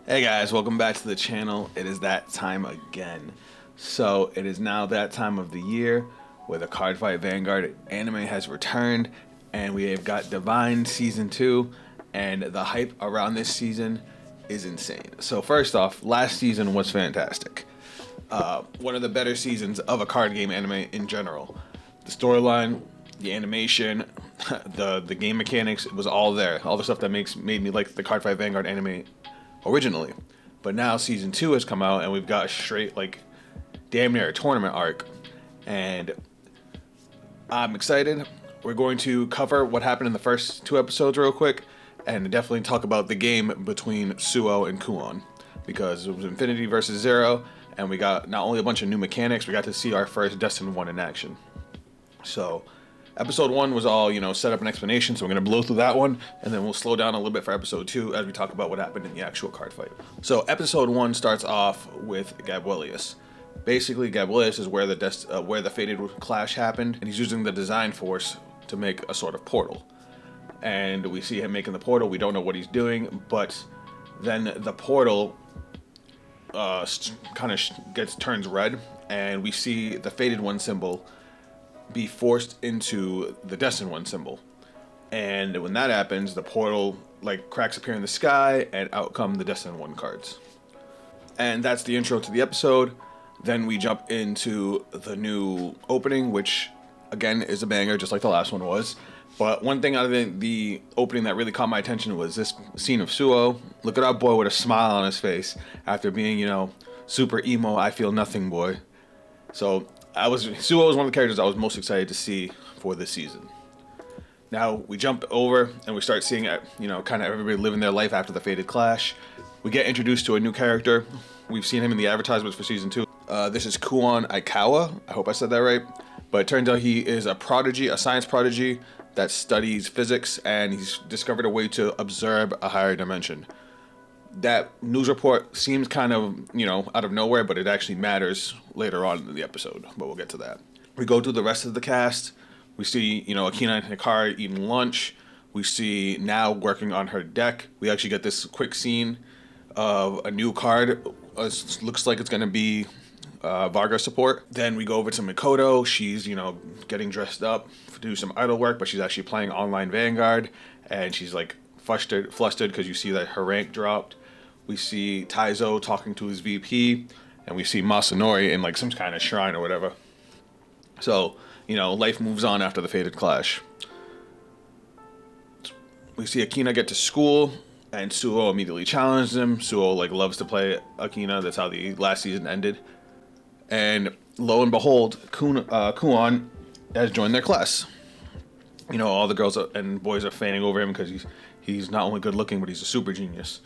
Hey guys, welcome back to the channel. It is that time again. So it is now that time of the year where the Cardfight Vanguard anime has returned, and we have got Divine Season 2, and the hype around this season is insane. So first off, last season was fantastic. One of the better seasons of a card game anime in general. The storyline, the animation, the game mechanics, it was all there. All the stuff that made me like the Cardfight Vanguard anime originally. But now season 2 has come out and we've got a straight, like, damn near a tournament arc. And I'm excited. We're going to cover what happened in the first 2 episodes real quick and definitely talk about the game between Suo and Kuon, because it was Infinity versus Zero, and we got not only a bunch of new mechanics, we got to see our first Destin 1 in action. So episode 1 was all, set up and explanation, so we're going to blow through that one, and then we'll slow down a little bit for episode 2 as we talk about what happened in the actual card fight. So episode 1 starts off with Gabrielius. Basically, Gabrielius is where the fated clash happened, and he's using the design force to make a sort of portal. And we see him making the portal. We don't know what he's doing, but then the portal kind of turns red, and we see the fated one symbol be forced into the Destined One symbol. And when that happens, the portal, like, cracks appear in the sky, and out come the Destined One cards. And that's the intro to the episode. Then we jump into the new opening, which, again, is a banger, just like the last one was. But one thing out of the opening that really caught my attention was this scene of Suo. Look at our boy with a smile on his face after being, super emo, I feel nothing boy. So Suo was one of the characters I was most excited to see for this season. Now we jump over and we start seeing, kind of everybody living their life after the fated clash. We get introduced to a new character. We've seen him in the advertisements for season 2. This is Kuon Aikawa. I hope I said that right. But it turns out he is a prodigy, a science prodigy that studies physics, and he's discovered a way to observe a higher dimension. That news report seems kind of, out of nowhere, but it actually matters later on in the episode, but we'll get to that. We go through the rest of the cast. We see, Akina and Hikari eating lunch. We see Now working on her deck. We actually get this quick scene of a new card. Looks like it's going to be Varga support. Then we go over to Mikoto. She's, getting dressed up to do some idol work, but she's actually playing online Vanguard, and she's like flustered because you see that her rank dropped. We see Taizo talking to his VP, and we see Masanori in like some kind of shrine or whatever. So, life moves on after the fated clash. We see Akina get to school, and Suo immediately challenges him. Suo loves to play Akina. That's how the last season ended. And lo and behold, Kuon has joined their class. All the girls and boys are fanning over him because he's not only good looking, but he's a super genius.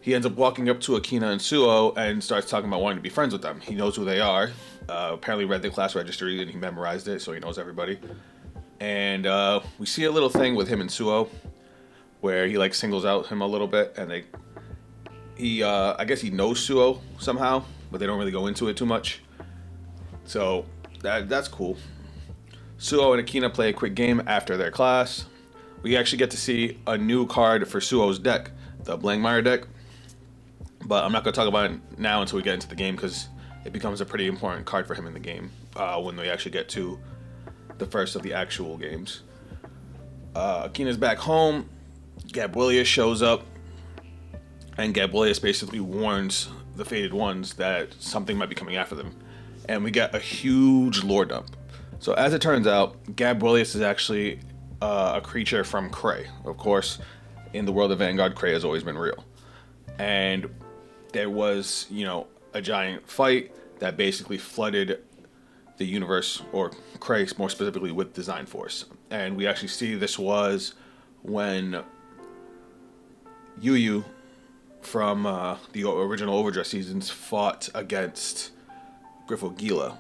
He ends up walking up to Akina and Suo and starts talking about wanting to be friends with them. He knows who they are. Apparently read the class registry and he memorized it, so he knows everybody. And we see a little thing with him and Suo where he singles out him a little bit, and I guess he knows Suo somehow, but they don't really go into it too much. So that's cool. Suo and Akina play a quick game after their class. We actually get to see a new card for Suo's deck, the Blangdmire deck. But I'm not going to talk about it now until we get into the game, because it becomes a pretty important card for him in the game when we actually get to the first of the actual games. Akina's back home. Gabrielius shows up, and Gabrielius basically warns the Fated Ones that something might be coming after them. And we get a huge lore dump. So as it turns out, Gabrielius is actually a creature from Cray. Of course, in the world of Vanguard, Cray has always been real. And there was, a giant fight that basically flooded the universe, or Cray more specifically, with Design Force. And we actually see this was when Yu from the original Levidras seasons fought against Griffo Gila,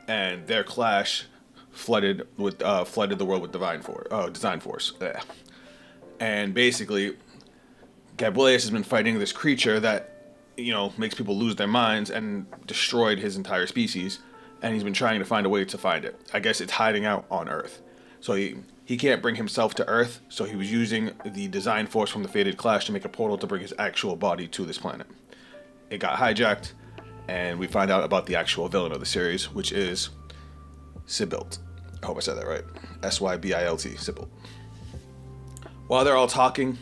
and their clash flooded the world with Design Force. Yeah. And basically, Gabrielius has been fighting this creature that makes people lose their minds and destroyed his entire species, and he's been trying to find a way to find it. I guess it's hiding out on Earth. So he can't bring himself to Earth, so he was using the design force from the Fated Clash to make a portal to bring his actual body to this planet. It got hijacked, and we find out about the actual villain of the series, which is Sybilt. I hope I said that right. Sybilt, Sybilt. While they're all talking,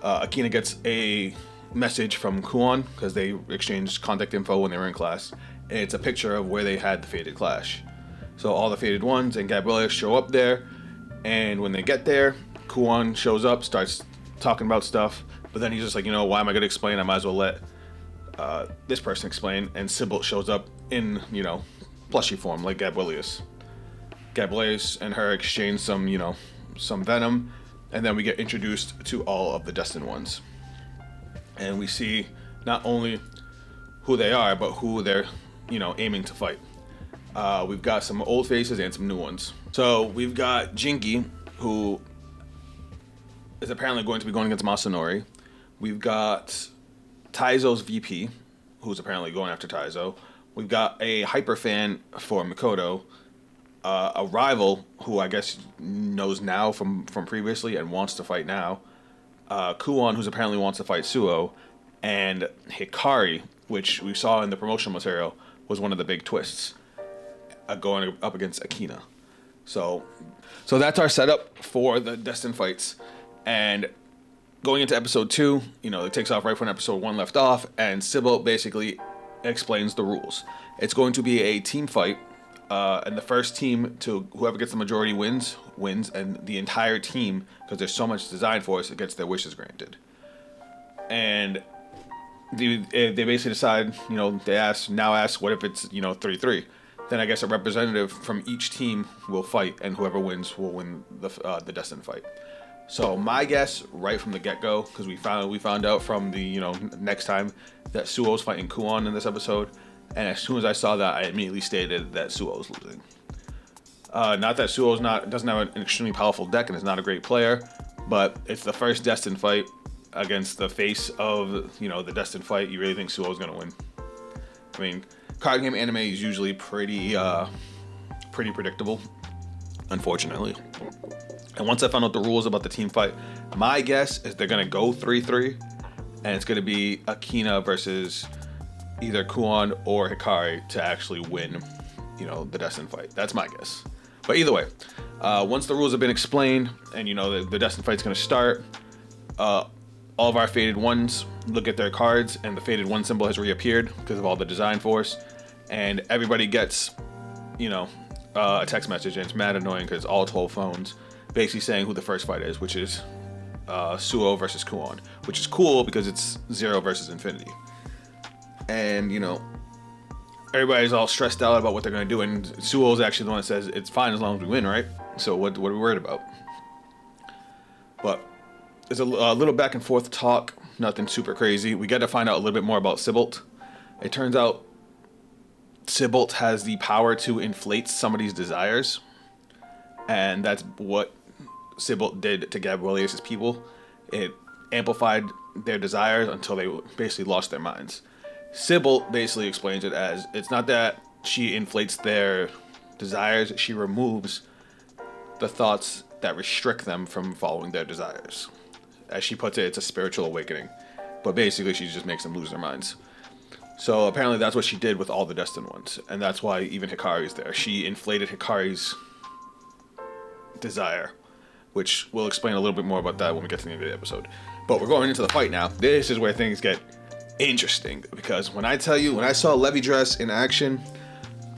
Akina gets a message from Kuon, because they exchanged contact info when they were in class, and it's a picture of where they had the Fated Clash. So all the Fated Ones and Gabriella show up there, and when they get there, Kuon shows up, starts talking about stuff, but then he's just like, you know, why am I going to explain? I might as well let this person explain. And Sybilt shows up in, you know, plushy form, like Gabrielius. Gabrielius and her exchange some, you know, some venom, and then we get introduced to all of the Destined Ones. And we see not only who they are, but who they're, you know, aiming to fight. We've got some old faces and some new ones. So we've got Jinky, who is apparently going to be going against Masanori. We've got Taizo's VP, who's apparently going after Taizo. We've got a hyper fan for Mikoto, a rival who I guess knows now from previously and wants to fight now. Kuon, who's apparently wants to fight Suo, and Hikari, which we saw in the promotional material, was one of the big twists, going up against Akina. So that's our setup for the Destined fights. And going into episode 2, you know, it takes off right when episode 1 left off, and Sybilt basically explains the rules. It's going to be a team fight, and the first team to whoever gets the majority wins, and the entire team, because there's so much design force, it gets their wishes granted. And they basically decide, you know, they ask, what if it's, you know, 3-3? Then I guess a representative from each team will fight, and whoever wins will win the Destined fight. So my guess, right from the get-go, because we found out from the, you know, next time that Suo's fighting Kuon in this episode, and as soon as I saw that, I immediately stated that Suo's losing. Not that Suo's doesn't have an extremely powerful deck and is not a great player, but it's the first Destined fight against the face of, you know, the Destined fight. You really think Suo's gonna win? I mean, card game anime is usually pretty predictable, unfortunately. And once I found out the rules about the team fight, my guess is they're gonna go 3-3, and it's gonna be Akina versus either Kuon or Hikari to actually win, you know, the Destined fight. That's my guess. But either way, once the rules have been explained, and you know the Destined fight's gonna start, all of our Fated Ones look at their cards, and the Fated One symbol has reappeared because of all the design force, and everybody gets, you know, a text message, and it's mad annoying because all 12 phones basically saying who the first fight is, which is Suo versus Kuon, which is cool because it's 0 versus infinity. And, you know, everybody's all stressed out about what they're going to do, and Suo's actually the one that says it's fine as long as we win, right? So what are we worried about? But there's a little back and forth talk, nothing super crazy. We get to find out a little bit more about Sybilt. It turns out Sybilt has the power to inflate somebody's desires, and that's what Sybilt did to Gabrielius' people. It amplified their desires until they basically lost their minds. Sybilt basically explains it as, it's not that she inflates their desires, she removes the thoughts that restrict them from following their desires. As she puts it, it's a spiritual awakening. But basically, she just makes them lose their minds. So apparently that's what she did with all the Destined Ones. And that's why even Hikari's there. She inflated Hikari's desire, which we'll explain a little bit more about that when we get to the end of the episode. But we're going into the fight now. This is where things get interesting, because when I saw Levidras in action,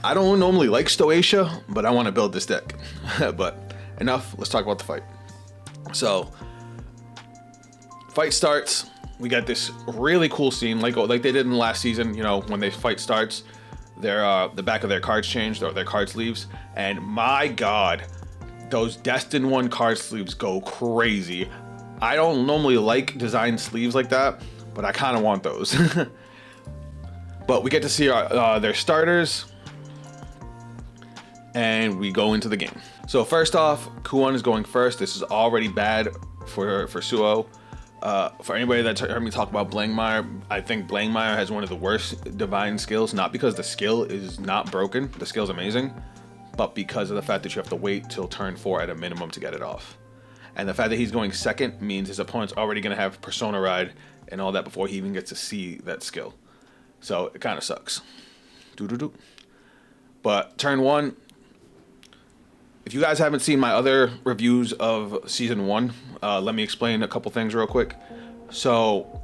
I don't normally like Stoatia, but I want to build this deck. But enough, let's talk about the fight. So, fight starts. We got this really cool scene, like they did in the last season. You know, when the fight starts, the back of their cards changed, or their card sleeves, and my God, those Destined One card sleeves go crazy. I don't normally like design sleeves like that, but I kind of want those. But we get to see their starters, and we go into the game. So first off, Kuon is going first. This is already bad for Suo. For anybody that's heard me talk about Blangdmire, I think Blangdmire has one of the worst divine skills, not because the skill is not broken, the skill's amazing, but because of the fact that you have to wait till turn 4 at a minimum to get it off. And the fact that he's going second means his opponent's already going to have Persona Ride and all that before he even gets to see that skill. So it kind of sucks. But turn 1, if you guys haven't seen my other reviews of Season 1, let me explain a couple things real quick. So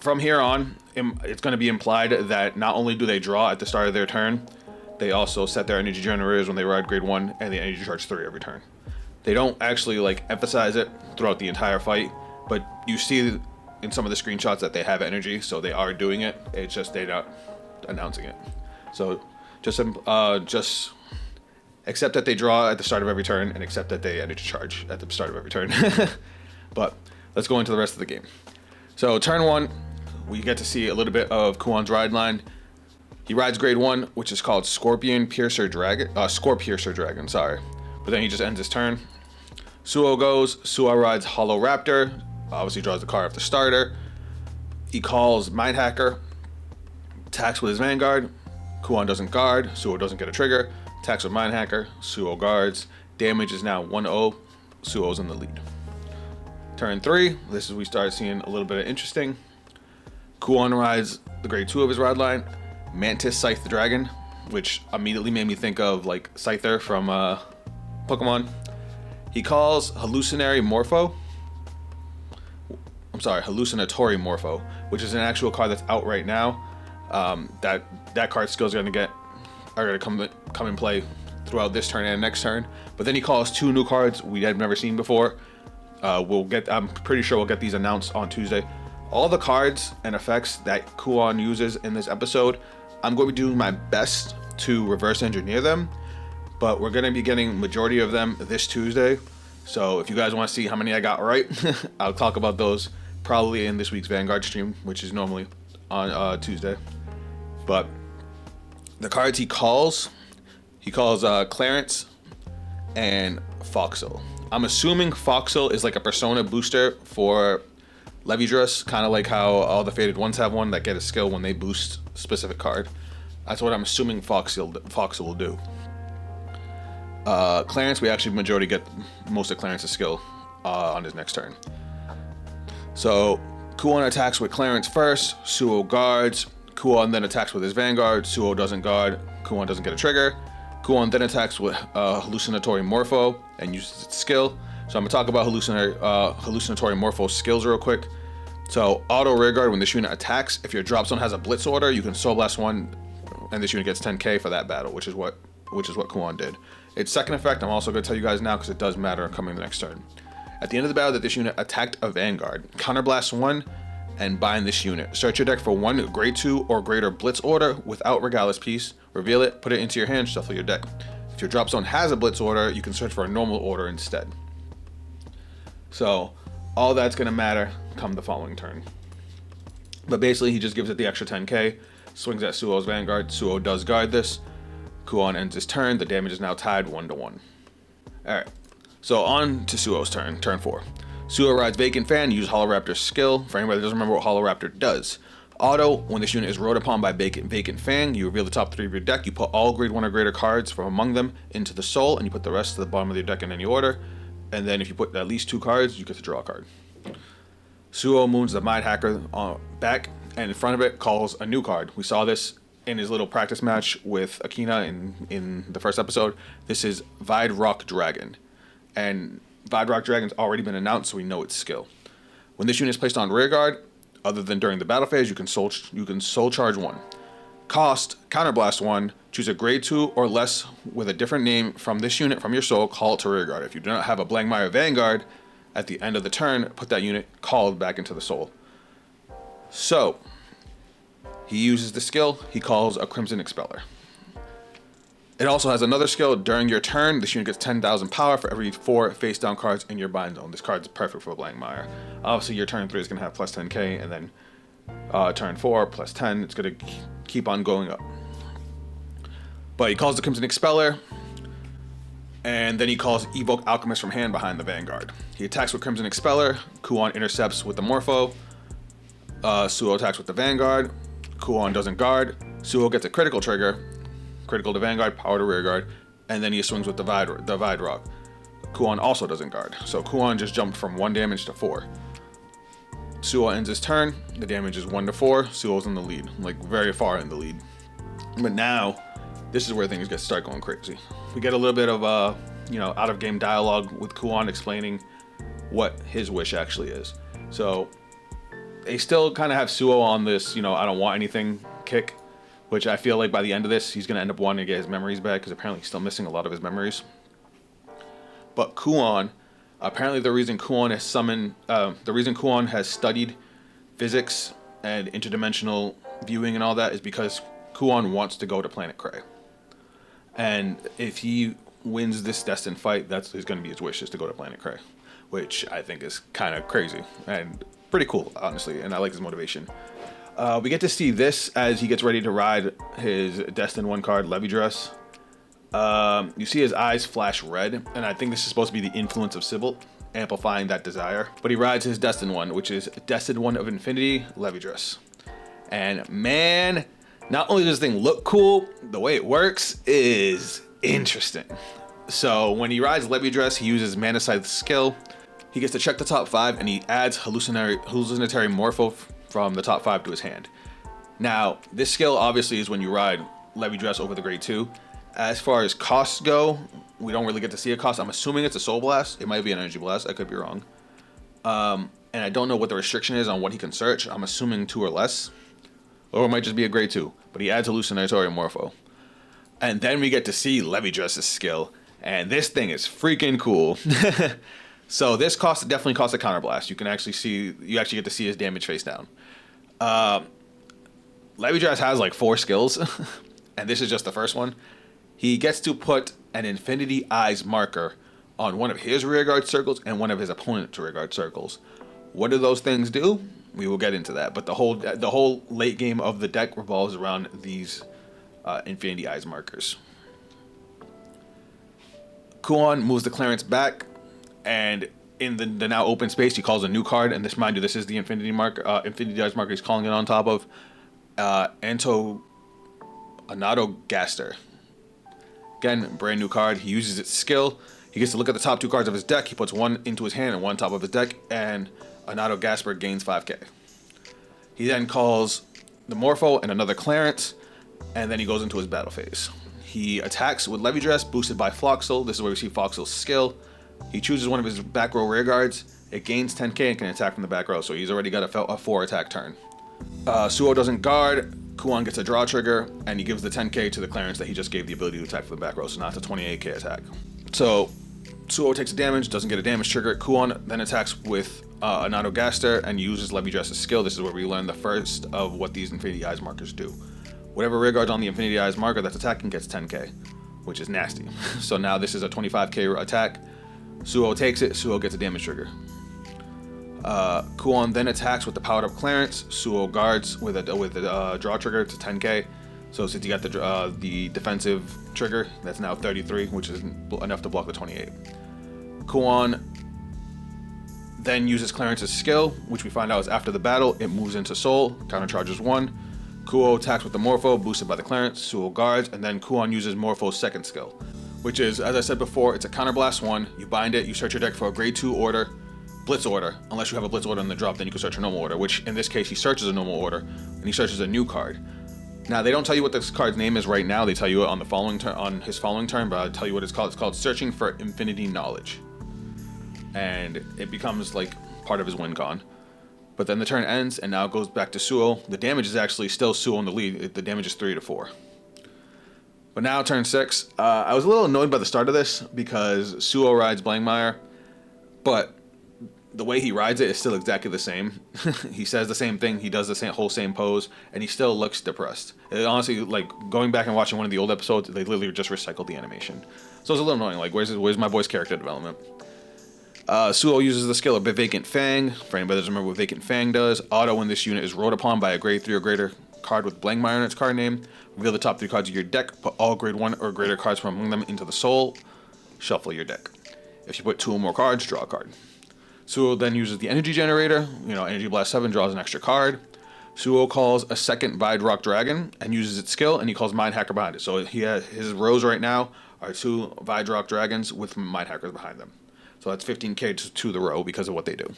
from here on, it's going to be implied that not only do they draw at the start of their turn, they also set their energy generators when they ride grade 1 and the energy charge 3 every turn. They don't actually like emphasize it throughout the entire fight, but you see in some of the screenshots that they have energy, so they are doing it. It's just they're not announcing it. So just accept that they draw at the start of every turn and accept that they energy charge at the start of every turn. But let's go into the rest of the game. So turn 1, we get to see a little bit of Kuon's ride line. He rides grade 1, which is called Scorpiercer Dragon, sorry. But then he just ends his turn. Suo goes, Suo rides Hollow Raptor, obviously draws the card off the starter. He calls Mind Hacker, attacks with his Vanguard. Kuon doesn't guard, Suo doesn't get a trigger. Attacks with Mind Hacker, Suo guards. Damage is now 1-0, Suo's in the lead. Turn 3, this is we start seeing a little bit of interesting. Kuon rides the grade 2 of his ride line, Mantis Scythe the Dragon, which immediately made me think of like Scyther from Pokemon. He calls Hallucinatory Morpho, which is an actual card that's out right now. That card skills are gonna come in play throughout this turn and next turn. But then he calls 2 new cards we had never seen before. I'm pretty sure we'll get these announced on Tuesday. All the cards and effects that Kuon uses in this episode, I'm going to be doing my best to reverse engineer them, but we're going to be getting majority of them this Tuesday. So if you guys want to see how many I got right, I'll talk about those probably in this week's Vanguard stream, which is normally on Tuesday. But the cards he calls Clarence and Foxel. I'm assuming Foxel is like a Persona booster for Levidras, kind of like how all the faded ones have one that get a skill when they boost a specific card. That's what I'm assuming Foxel will do. Clarence, we actually majority get most of Clarence's skill on his next turn. So Kuon attacks with Clarence first, Suo guards, Kuon then attacks with his Vanguard, Suo doesn't guard, Kuon doesn't get a trigger. Kuon then attacks with Hallucinatory Morpho and uses its skill. So I'm going to talk about Hallucinatory Morpho skills real quick. So auto rearguard, when this unit attacks, if your drop zone has a blitz order, you can Soul Blast 1 and this unit gets 10k for that battle, which is what Kuon did. Its second effect, I'm also going to tell you guys now because it does matter coming the next turn. At the end of the battle that this unit attacked a Vanguard, counterblast 1 and bind this unit. Search your deck for 1 grade 2 or greater blitz order without Regalis piece. Reveal it, put it into your hand, shuffle your deck. If your drop zone has a blitz order, you can search for a normal order instead. So all that's going to matter come the following turn. But basically he just gives it the extra 10k, swings at Suo's Vanguard. Suo does guard this. Kuon ends his turn. The damage is now tied 1-1. Alright, so on to Suo's turn 4. Suo rides Vacant Fan, use Hollow Raptor's skill. For anybody that doesn't remember what Hollow Raptor does. Auto, when this unit is rode upon by Vacant Fang, you reveal the top 3 of your deck. You put all grade 1 or greater cards from among them into the soul, and you put the rest to the bottom of your deck in any order. And then if you put at least 2 cards, you get to draw a card. Suo moons the Mind Hacker back, and in front of it calls a new card. We saw this in his little practice match with Akina in the first episode. This is Vidrock Dragon. And Vidrock Dragon's already been announced, so we know its skill. When this unit is placed on rearguard, other than during the battle phase, you can soul charge 1. Cost, counterblast 1, choose a grade 2 or less with a different name from this unit from your soul, call it to rearguard. If you do not have a Blangdmire Vanguard, at the end of the turn, put that unit called back into the soul. So, he uses the skill, he calls a Crimson Expeller. It also has another skill. During your turn, this unit gets 10,000 power for every 4 face-down cards in your bind zone. This card is perfect for Blangdmire. Obviously, your turn 3 is going to have plus 10k, and then turn 4 plus 10. It's going to keep on going up. But he calls the Crimson Expeller, and then he calls Evoke Alchemist from hand behind the Vanguard. He attacks with Crimson Expeller. Kuon intercepts with the Morpho. Suo attacks with the Vanguard. Kuon doesn't guard. Suo gets a critical trigger. critical to Vanguard, power to rearguard, and then he swings with Divide Rock. Kuon also doesn't guard, so Kuon just jumped from 1 damage to 4. Suo ends his turn, the damage is 1 to 4, Suo's in the lead, like very far in the lead. But now, this is where things start going crazy. We get a little bit of out of game dialogue with Kuon explaining what his wish actually is. So they still kind of have Suo on this, I don't want anything kick, which I feel like by the end of this, he's going to end up wanting to get his memories back because apparently he's still missing a lot of his memories. But Kuon, apparently the reason Kuon has studied physics and interdimensional viewing and all that is because Kuon wants to go to Planet Cray. And if he wins this destined fight, that's going to be his wish, is to go to Planet Cray, which I think is kind of crazy and pretty cool, honestly, and I like his motivation. We get to see this as he gets ready to ride his Destined 1 card, Levidras. You see his eyes flash red, and I think this is supposed to be the influence of Sybil, amplifying that desire. But he rides his Destined 1, which is Destined 1 of Infinity, Levidras. And man, not only does this thing look cool, the way it works is interesting. So when he rides Levidras, he uses Manascythe's skill. He gets to check the top 5, and he adds hallucinatory Morpho from the top 5 to his hand. Now, this skill obviously is when you ride Levidras over the grade 2. As far as costs go, we don't really get to see a cost. I'm assuming it's a Soul Blast. It might be an Energy Blast. I could be wrong. And I don't know what the restriction is on what he can search. I'm assuming 2 or less. Or it might just be a grade 2. But he adds hallucinatory Morpho. And then we get to see Levidras' skill. And this thing is freaking cool. So this definitely costs a counterblast. You actually get to see his damage face down. Levidras has like 4 skills, and this is just the first one. He gets to put an Infinity Eyes marker on one of his rearguard circles and one of his opponent's rearguard circles. What do those things do? We will get into that. But the whole late game of the deck revolves around these Infinity Eyes markers. Kuon moves the Clarence back, and in the now open space, he calls a new card. And mind you, this is the Infinity Eyes marker he's calling it on top of. Anado Gaster. Again, brand new card. He uses its skill. He gets to look at the top 2 cards of his deck. He puts 1 into his hand and 1 top of his deck, and Anado Gasper gains 5k. He then calls the Morpho and another Clarence, and then he goes into his battle phase. He attacks with Levidras, boosted by Floxel. This is where we see Floxel's skill. He chooses one of his back row rear guards. It gains 10k and can attack from the back row, so he's already got a 4 attack turn. Suo doesn't guard. Kuon gets a draw trigger, and he gives the 10k to the Clarence that he just gave the ability to attack from the back row, so now it's a 28k attack. So Suo takes a damage, doesn't get a damage trigger. Kuon then attacks with Anado Gaster and uses Levidras' skill. This is where we learn the first of what these Infinity Eyes markers do. Whatever rearguard's on the Infinity Eyes marker that's attacking gets 10k, which is nasty. So now this is a 25k attack. Suo takes it, Suo gets a damage trigger. Kuon then attacks with the powered up Clarence. Suo guards with a draw trigger to 10k. So since you got the defensive trigger, that's now 33, which is enough to block the 28. Kuon then uses Clarence's skill, which we find out is after the battle. It moves into Soul, countercharges 1. Kuo attacks with the Morpho, boosted by the Clarence. Suo guards, and then Kuon uses Morpho's second skill, which is, as I said before, it's a counterblast 1. You bind it, you search your deck for a grade 2 order, Blitz order. Unless you have a Blitz order in the drop, then you can search a normal order, which in this case he searches a normal order, and he searches a new card. Now they don't tell you what this card's name is right now. They tell you it on the following turn, on his following turn, but I'll tell you what it's called. It's called Searching for Infinity Knowledge, and it becomes like part of his win con. But then the turn ends, and now it goes back to Suo. The damage is actually still Suo in the lead. The damage is 3 to 4. But now turn 6. I was a little annoyed by the start of this because Suo rides Blangdmire, but the way he rides it is still exactly the same. He says the same thing, he does the same pose, and he still looks depressed. It honestly, like, going back and watching one of the old episodes, they literally just recycled the animation. So it's a little annoying, like, where's my boy's character development? Suo uses the skill of Vacant Fang. For anybody that doesn't remember what Vacant Fang does, auto when this unit is rode upon by a grade 3 or greater card with Blangdmire in its card name. Reveal the top 3 cards of your deck, put all grade 1 or greater cards from among them into the Soul, shuffle your deck. If you put 2 or more cards, draw a card. Suo then uses the Energy Generator, Energy Blast 7 draws an extra card. Suo calls a second Vidrock Dragon and uses its skill, and he calls Mind Hacker behind it. So he has, his rows right now are 2 Vidrock Dragons with Mind Hackers behind them. So that's 15k to the row because of what they do.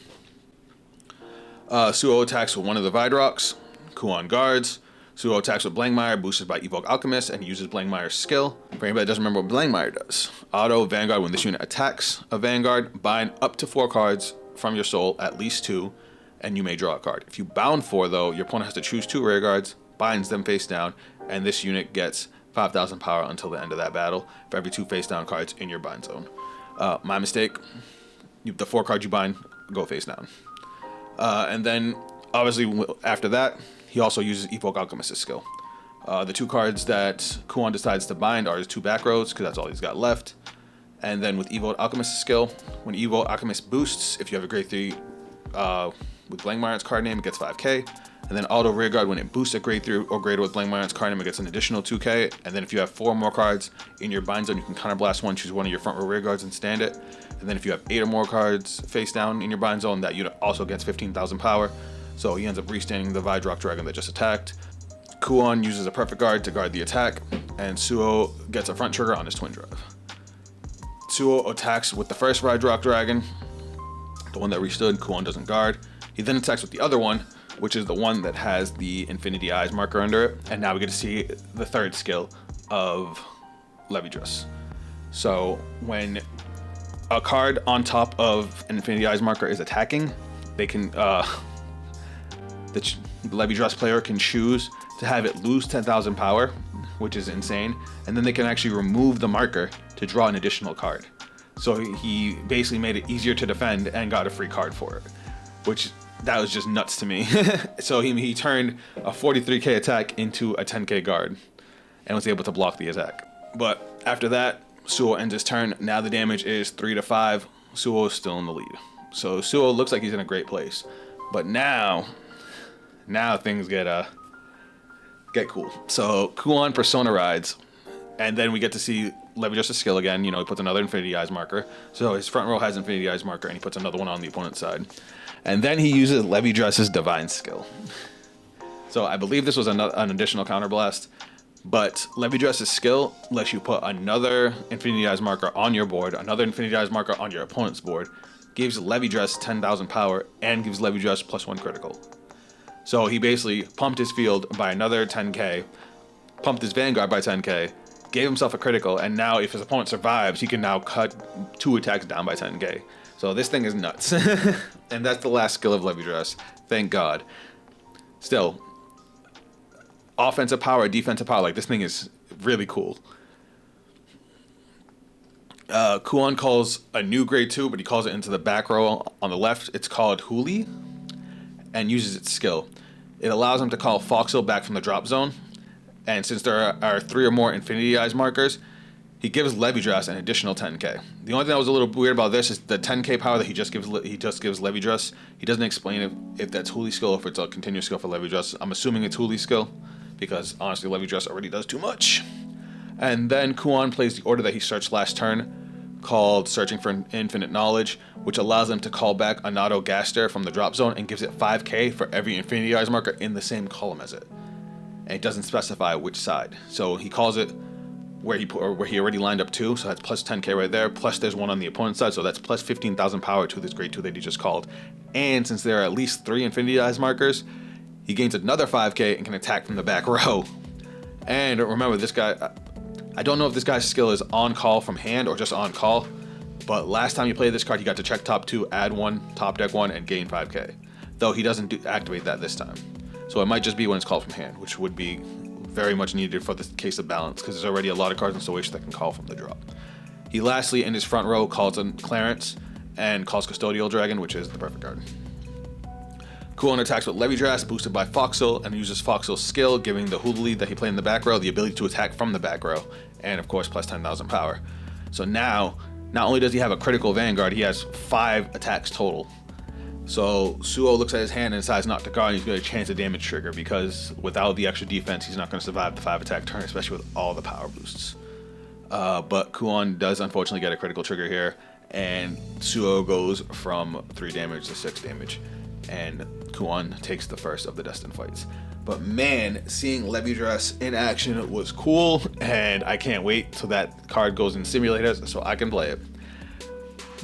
Suo attacks with one of the Vidrocks. Kuon guards. Suo attacks with Blangdmire, boosted by Evoke Alchemist, and uses Blangdmire's skill. For anybody that doesn't remember what Blangdmire does. Auto Vanguard, when this unit attacks a Vanguard, bind up to 4 cards from your soul, at least 2, and you may draw a card. If you bound 4, though, your opponent has to choose 2 rear guards, binds them face down, and this unit gets 5,000 power until the end of that battle for every 2 face down cards in your bind zone. My mistake, the 4 cards you bind go face down. And then, obviously, after that, he also uses Evoke Alchemist's skill. The 2 cards that Kuon decides to bind are his 2 back rows, because that's all he's got left. And then with Evoke Alchemist's skill, when Evoke Alchemist boosts, if you have a grade 3 with Blangdmire's card name, it gets 5k. And then Auto Rearguard, when it boosts a grade 3 or greater with Blangdmire's card name, it gets an additional 2k. And then if you have 4 more cards in your bind zone, you can counterblast one, choose one of your front row rear guards and stand it. And then if you have 8 or more cards face down in your bind zone, that unit also gets 15,000 power. So he ends up restanding the Vidrock Dragon that just attacked. Kuon uses a Perfect Guard to guard the attack, and Suo gets a front trigger on his Twin Drive. Suo attacks with the first Vidrock Dragon, the one that restood. Kuon doesn't guard. He then attacks with the other one, which is the one that has the Infinity Eyes marker under it. And now we get to see the 3rd skill of Levidras. So when a card on top of an Infinity Eyes marker is attacking, they can the Levidras player can choose to have it lose 10,000 power, which is insane, and then they can actually remove the marker to draw an additional card. So he basically made it easier to defend and got a free card for it, which that was just nuts to me. So he turned a 43k attack into a 10k guard and was able to block the attack. But after that, Suo ends his turn. Now the damage is 3 to 5. Suo is still in the lead. So Suo looks like he's in a great place. But now things get cool. So Kuon Persona rides, and then we get to see Levidras' skill again. You know, he puts another Infinity Eyes marker. So his front row has Infinity Eyes marker, and he puts another one on the opponent's side. And then he uses Levidras' Divine skill. So I believe this was an additional counterblast, but Levidras' skill lets you put another Infinity Eyes marker on your board, another Infinity Eyes marker on your opponent's board, gives Levidras 10,000 power, and gives Levidras +1 critical. So he basically pumped his field by another 10k, pumped his Vanguard by 10k, gave himself a critical, and now if his opponent survives, he can now cut 2 attacks down by 10k. So this thing is nuts. And that's the last skill of Levidras. Thank God. Still, offensive power, defensive power, like this thing is really cool. Kuon calls a new grade 2, but he calls it into the back row on the left. It's called Huli, and uses its skill. It allows him to call Foxel back from the drop zone, and since there are 3 or more Infinity Eyes markers, he gives Levidras an additional 10k. The only thing that was a little weird about this is the 10k power that he just gives Levidras. He doesn't explain if that's Huli's skill or if it's a continuous skill for Levidras. I'm assuming it's Huli's skill, because honestly Levidras already does too much. And then Kuon plays the order that he searched last turn, called Searching for Infinite Knowledge, which allows them to call back an auto Gaster from the drop zone and gives it 5k for every Infinity Eyes marker in the same column as it. And it doesn't specify which side. So he calls it where he already lined up 2, so that's plus 10k right there, plus there's one on the opponent's side, so that's plus 15,000 power to this grade 2 that he just called. And since there are at least 3 Infinity Eyes markers, he gains another 5k and can attack from the back row. And remember, this guy, I don't know if this guy's skill is on call from hand or just on call, but last time you played this card, he got to check top 2, add 1, top deck 1, and gain 5k. Though he doesn't activate that this time. So it might just be when it's called from hand, which would be very much needed for the case of balance, because there's already a lot of cards in Stoition that can call from the drop. He lastly, in his front row, calls on Clarence and calls Custodial Dragon, which is the perfect card. Kuon attacks with Levidras, boosted by Foxel, and uses Foxel's skill, giving the Huli that he played in the back row the ability to attack from the back row, and of course plus 10,000 power. So now, not only does he have a critical Vanguard, he has 5 attacks total. So Suo looks at his hand and decides not to guard, and he's going to chance a damage trigger, because without the extra defense, he's not going to survive the 5 attack turn, especially with all the power boosts. But Kuon does unfortunately get a critical trigger here, and Suo goes from 3 damage to 6 damage. and Kuon takes the first of the Destined fights. But man, seeing Levidras in action was cool, and I can't wait till that card goes in simulators so I can play it.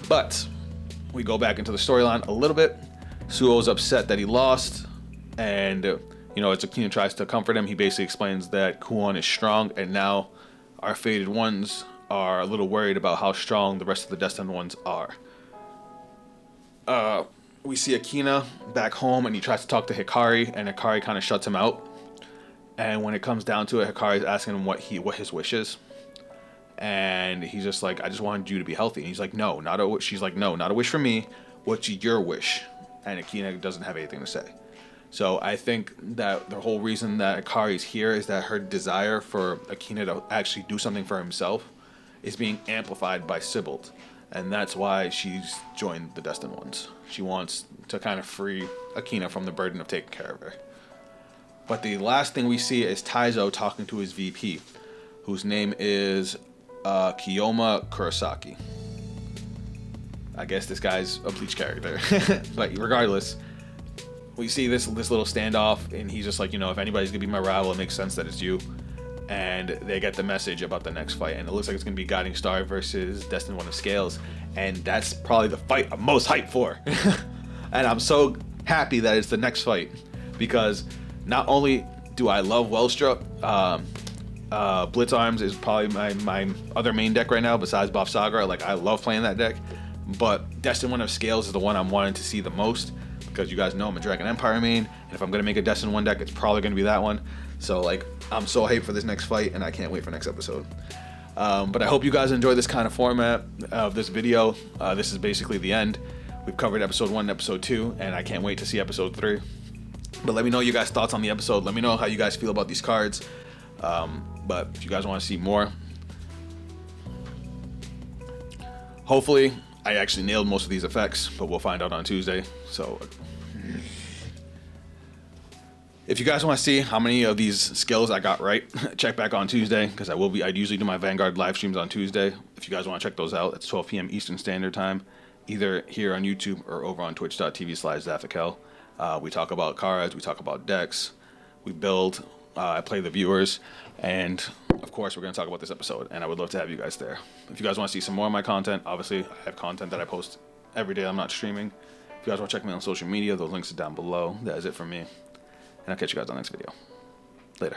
But we go back into the storyline a little bit. Suo's upset that he lost, and as Akina tries to comfort him, he basically explains that Kuon is strong, and now our Fated Ones are a little worried about how strong the rest of the Destined Ones are. We see Akina back home, and he tries to talk to Hikari, and Hikari kind of shuts him out. And when it comes down to it, Hikari's asking him what his wish is. And he's just like, I just wanted you to be healthy. And he's like, no, not a wish. She's like, no, not a wish for me. What's your wish? And Akina doesn't have anything to say. So I think that the whole reason that Hikari's here is that her desire for Akina to actually do something for himself is being amplified by Sybilt. And that's why she's joined the Destined Ones. She wants to kind of free Akina from the burden of taking care of her. But the last thing we see is Taizo talking to his VP, whose name is Kiyoma Kurosaki. I guess this guy's a Bleach character. But regardless, we see this little standoff, and he's just like, if anybody's going to be my rival, it makes sense that it's you. And they get the message about the next fight, and it looks like it's going to be Guiding Star versus Destined One of Scales, and that's probably the fight I'm most hyped for. And I'm so happy that it's the next fight, because not only do I love Wellstra, Blitz Arms is probably my other main deck right now besides Bob Saga. Like, I love playing that deck, but Destined One of Scales is the one I'm wanting to see the most, because you guys know I'm a Dragon Empire main, and if I'm going to make a Destined One deck, it's probably going to be that one. So, like, I'm so hyped for this next fight, and I can't wait for next episode. But I hope you guys enjoy this kind of format of this video. This is basically the end. We've covered episode 1 and episode 2, and I can't wait to see episode 3. But let me know your guys' thoughts on the episode. Let me know how you guys feel about these cards. But if you guys want to see more, hopefully I actually nailed most of these effects, but we'll find out on Tuesday. So if you guys want to see how many of these skills I got right, check back on Tuesday, because I usually do my Vanguard live streams on Tuesday. If you guys want to check those out, it's 12 p.m. Eastern Standard Time, either here on YouTube or over on twitch.tv/Zaffikel. We talk about cards, we talk about decks, we build, I play the viewers, and of course we're going to talk about this episode, and I would love to have you guys there. If you guys want to see some more of my content, obviously I have content that I post every day I'm not streaming. If you guys want to check me on social media, those links are down below. That is it from me. And I'll catch you guys on the next video. Later.